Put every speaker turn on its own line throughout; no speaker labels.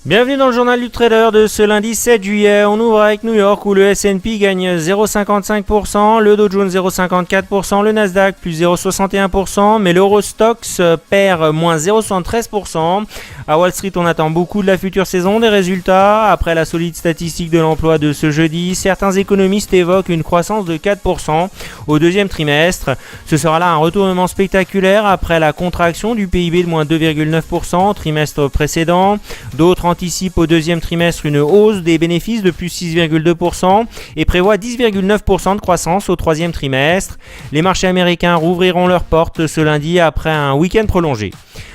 Bienvenue dans le journal du trader de ce lundi 7 juillet. On ouvre avec New York où le S&P gagne 0,55%, le Dow Jones 0,54%, le Nasdaq plus 0,61%, mais l'Eurostoxx perd moins 0,73%. À Wall Street, on attend beaucoup de la future saison des résultats. Après la solide statistique de l'emploi de ce jeudi, certains économistes évoquent une croissance de 4% au deuxième trimestre. Ce sera là un retournement spectaculaire après la contraction du PIB de moins 2,9% au trimestre précédent. D'autres anticipe au deuxième trimestre une hausse des bénéfices de plus 6,2% et prévoit 10,9% de croissance au troisième trimestre. Les marchés américains rouvriront leurs portes ce lundi après un week-end prolongé.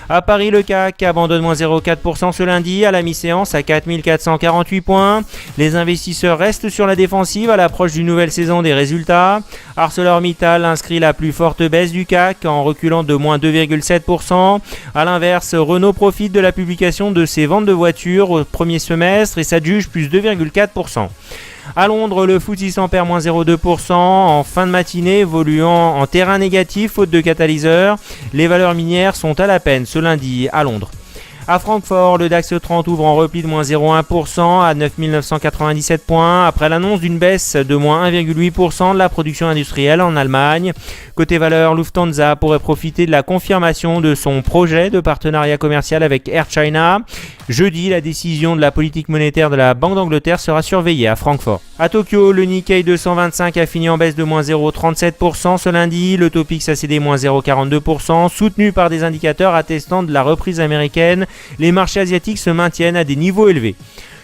À Paris, le CAC abandonne moins 0,4% ce lundi à la mi-séance à 4448 points. Les investisseurs restent sur la défensive à l'approche d'une nouvelle saison des résultats. ArcelorMittal inscrit la plus forte baisse du CAC en reculant de moins 2,7%. A l'inverse, Renault profite de la publication de ses ventes de voitures au premier semestre et s'adjuge plus 2,4%. À Londres, le FTSE 100 perd moins 0,2% en fin de matinée, évoluant en terrain négatif faute de catalyseur. Les valeurs minières sont à la peine ce lundi à Londres. À Francfort, le DAX 30 ouvre en repli de moins 0,1% à 9 997 points après l'annonce d'une baisse de moins 1,8% de la production industrielle en Allemagne. Côté valeur, Lufthansa pourrait profiter de la confirmation de son projet de partenariat commercial avec Air China. Jeudi, la décision de la politique monétaire de la Banque d'Angleterre sera surveillée à Francfort. À Tokyo, le Nikkei 225 a fini en baisse de moins 0,37% ce lundi. Le Topix a cédé moins 0,42%, soutenu par des indicateurs attestant de la reprise américaine. Les marchés asiatiques se maintiennent à des niveaux élevés.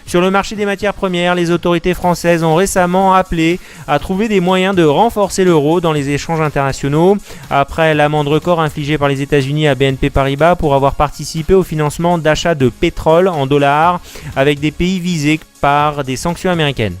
Sur le marché des matières premières, les autorités françaises ont récemment appelé à trouver des moyens de renforcer l'euro dans les échanges internationaux. Après l'amende record infligée par les États-Unis à BNP Paribas pour avoir participé au financement d'achats de pétrole en dollars avec des pays visés par des sanctions américaines.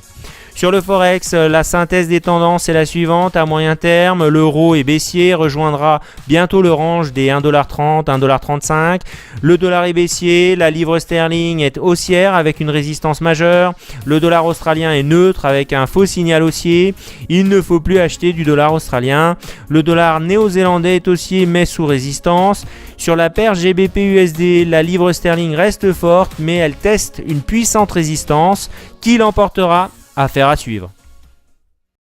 Sur le Forex, la synthèse des tendances est la suivante. À moyen terme, l'euro est baissier, rejoindra bientôt le range des 1,30$, 1,35$. Le dollar est baissier, la livre sterling est haussière avec une résistance majeure. Le dollar australien est neutre avec un faux signal haussier. Il ne faut plus acheter du dollar australien. Le dollar néo-zélandais est haussier mais sous résistance. Sur la paire GBP-USD, la livre sterling reste forte mais elle teste une puissante résistance qui l'emportera. Affaire à suivre.